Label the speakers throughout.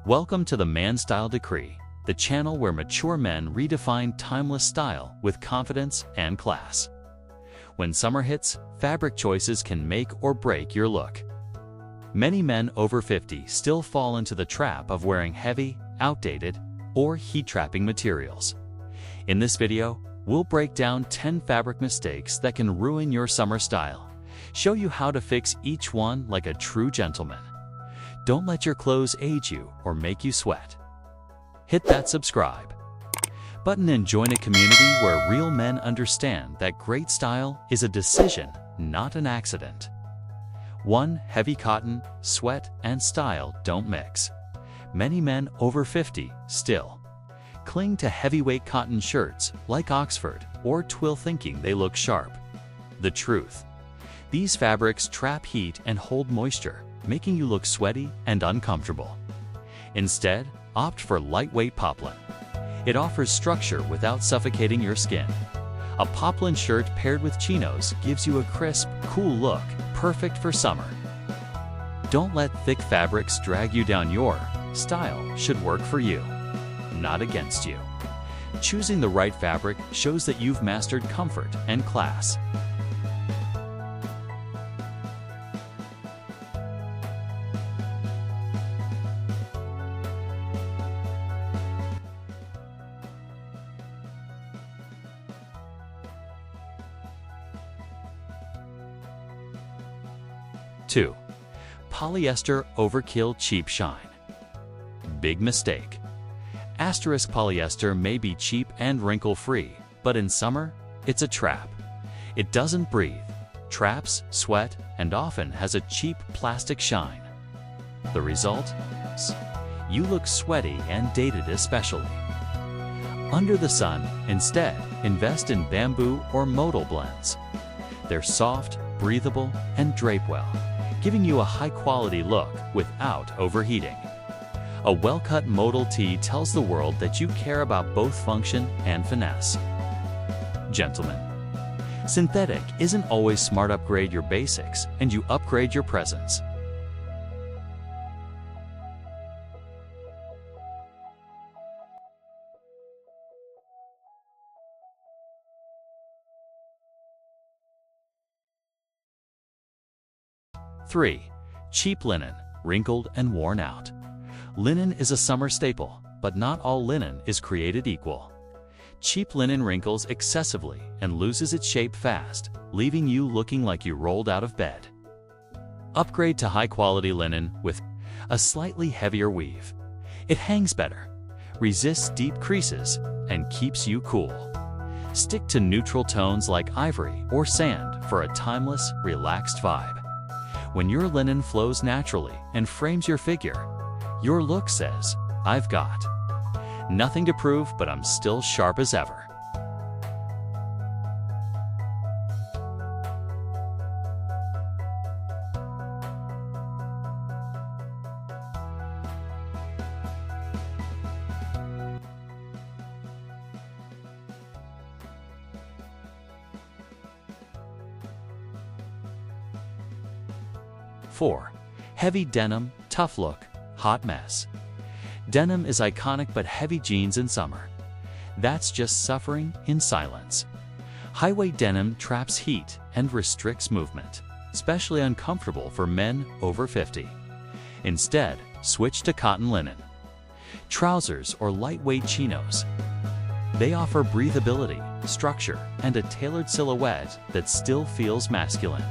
Speaker 1: Welcome to the Man Style Decree, the channel where mature men redefine timeless style with confidence and class. When summer hits, fabric choices can make or break your look. Many men over 50 still fall into the trap of wearing heavy, outdated, or heat-trapping materials. In this video, we'll break down 10 fabric mistakes that can ruin your summer style, show you how to fix each one like a true gentleman. Don't let your clothes age you or make you sweat. Hit that subscribe button and join a community where real men understand that great style is a decision, not an accident. 1. Heavy cotton, sweat, and style don't mix. Many men over 50 still cling to heavyweight cotton shirts like Oxford or twill thinking they look sharp. The truth: these fabrics trap heat and hold moisture, making you look sweaty and uncomfortable. Instead, opt for lightweight poplin. It offers structure without suffocating your skin. A poplin shirt paired with chinos gives you a crisp, cool look, perfect for summer. Don't let thick fabrics drag you down. Your style should work for you, not against you. Choosing the right fabric shows that you've mastered comfort and class. Two, polyester overkill cheap shine. Big mistake. Asterisk polyester may be cheap and wrinkle-free, but in summer, it's a trap. It doesn't breathe, traps sweat, and often has a cheap plastic shine. The result? You look sweaty and dated especially. Under the sun, instead, invest in bamboo or modal blends. They're soft, breathable, and drape well, giving you a high-quality look without overheating. A well-cut modal tee tells the world that you care about both function and finesse. Gentlemen, synthetic isn't always smart. Upgrade your basics and you upgrade your presence. Three, cheap linen, wrinkled and worn out. Linen is a summer staple, but not all linen is created equal. Cheap linen wrinkles excessively and loses its shape fast, leaving you looking like you rolled out of bed. Upgrade to high-quality linen with a slightly heavier weave. It hangs better, resists deep creases, and keeps you cool. Stick to neutral tones like ivory or sand for a timeless, relaxed vibe. When your linen flows naturally and frames your figure, your look says, "I've got nothing to prove, but I'm still sharp as ever." Four, heavy denim, tough look, hot mess. Denim is iconic, but heavy jeans in summer, that's just suffering in silence. High-weight denim traps heat and restricts movement, especially uncomfortable for men over 50. Instead, switch to cotton linen, trousers, or lightweight chinos. They offer breathability, structure, and a tailored silhouette that still feels masculine.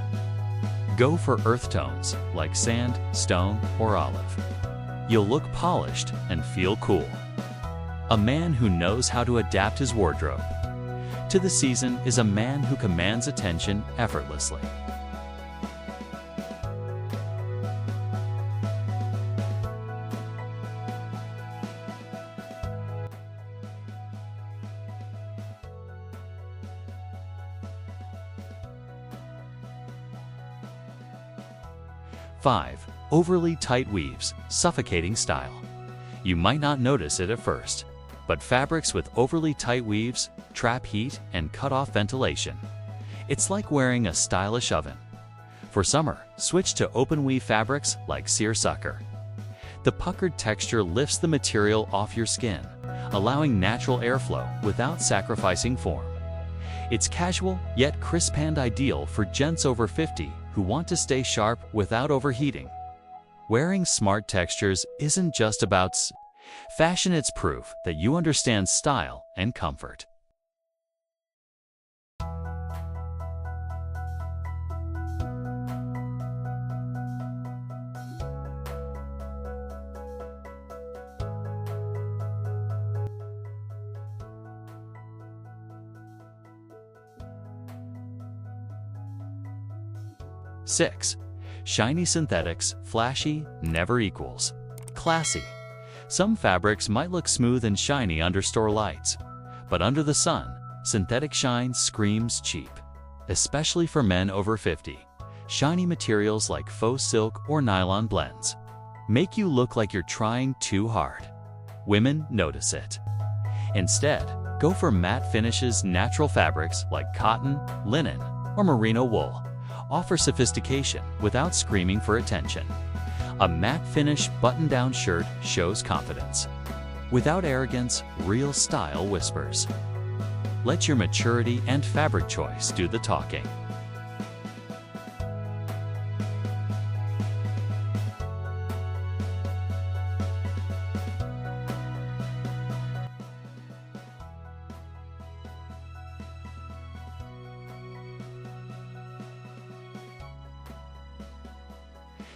Speaker 1: Go for earth tones like sand, stone, or olive. You'll look polished and feel cool. A man who knows how to adapt his wardrobe to the season is a man who commands attention effortlessly. Five, overly tight weaves, suffocating style. You might not notice it at first, but fabrics with overly tight weaves trap heat and cut off ventilation. It's like wearing a stylish oven. For summer, switch to open weave fabrics like seersucker. The puckered texture lifts the material off your skin, allowing natural airflow without sacrificing form. It's casual yet crisp and ideal for gents over 50 who want to stay sharp without overheating. Wearing smart textures isn't just about fashion, it's proof that you understand style and comfort. Six, shiny synthetics, flashy, never equals. Classy. Some fabrics might look smooth and shiny under store lights, but under the sun, synthetic shine screams cheap. Especially for men over 50, shiny materials like faux silk or nylon blends make you look like you're trying too hard. Women notice it. Instead, go for matte finishes. Natural fabrics like cotton, linen, or merino wool offer sophistication without screaming for attention. A matte finish button-down shirt shows confidence. Without arrogance, real style whispers. Let your maturity and fabric choice do the talking.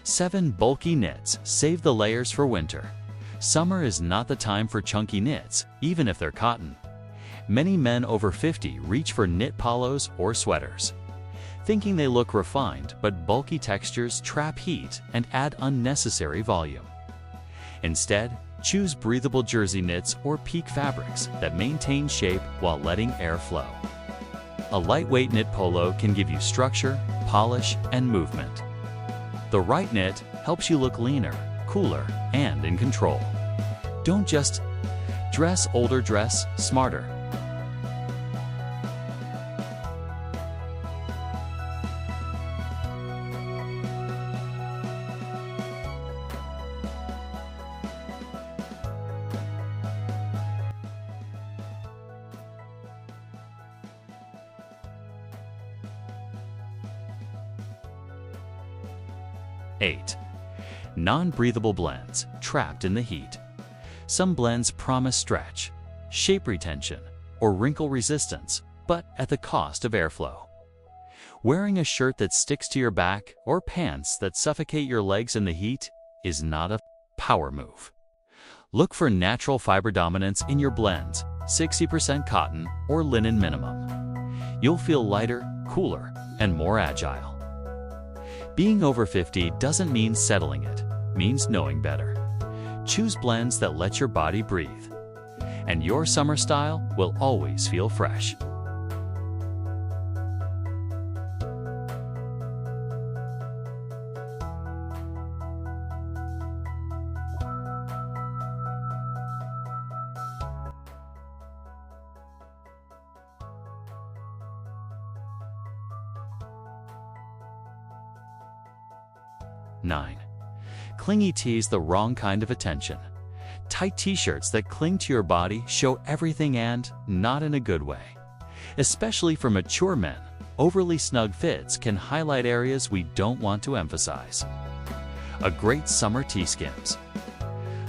Speaker 1: Seven, bulky knits. Save the layers for winter. Summer is not the time for chunky knits, even if they're cotton. Many men over 50 reach for knit polos or sweaters, thinking they look refined, but bulky textures trap heat and add unnecessary volume. Instead, choose breathable jersey knits or peak fabrics that maintain shape while letting air flow. A lightweight knit polo can give you structure, polish, and movement. The right knit helps you look leaner, cooler, and in control. Don't just dress older, dress smarter. Eight, non-breathable blends trapped in the heat. Some blends promise stretch, shape retention, or wrinkle resistance, but at the cost of airflow. Wearing a shirt that sticks to your back or pants that suffocate your legs in the heat is not a power move. Look for natural fiber dominance in your blends, 60% cotton or linen minimum. You'll feel lighter, cooler, and more agile. Being over 50 doesn't mean settling, it means knowing better. Choose blends that let your body breathe, and your summer style will always feel fresh. Nine, clingy tees, the wrong kind of attention. Tight t-shirts that cling to your body show everything, and not in a good way. Especially for mature men, overly snug fits can highlight areas we don't want to emphasize. A great summer tee skims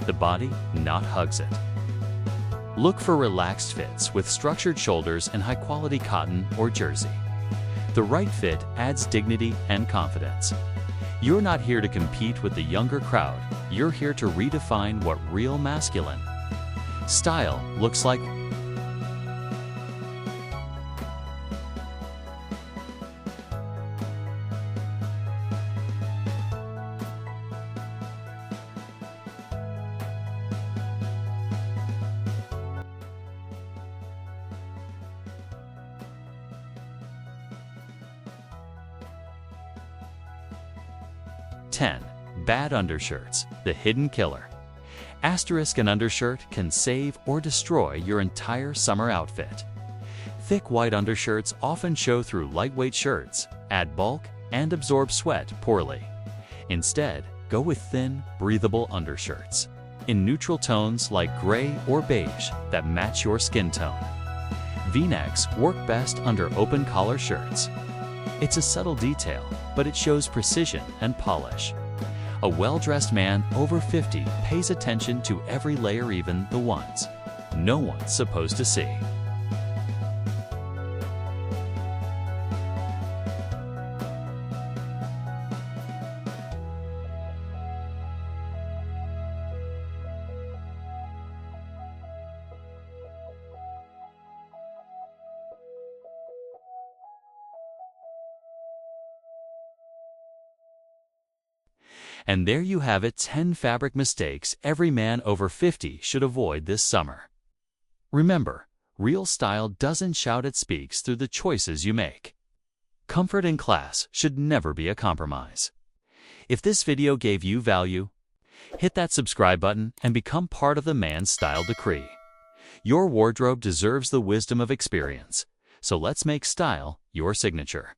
Speaker 1: the body, not hugs it. Look for relaxed fits with structured shoulders and high-quality cotton or jersey. The right fit adds dignity and confidence. You're not here to compete with the younger crowd. You're here to redefine what real masculine style looks like. Ten, bad undershirts, the hidden killer. Asterisk, an undershirt can save or destroy your entire summer outfit. Thick white undershirts often show through lightweight shirts, add bulk, and absorb sweat poorly. Instead, Go with thin, breathable undershirts in neutral tones like gray or beige that match your skin tone. V-necks work best under open collar shirts. It's a subtle detail, but it shows precision and polish. A well-dressed man over 50 pays attention to every layer, even the ones no one's supposed to see. And there you have it, 10 fabric mistakes every man over 50 should avoid this summer. Remember, real style doesn't shout, it speaks through the choices you make. Comfort and class should never be a compromise. If this video gave you value, hit that subscribe button and become part of the Man's Style Decree. Your wardrobe deserves the wisdom of experience, so let's make style your signature.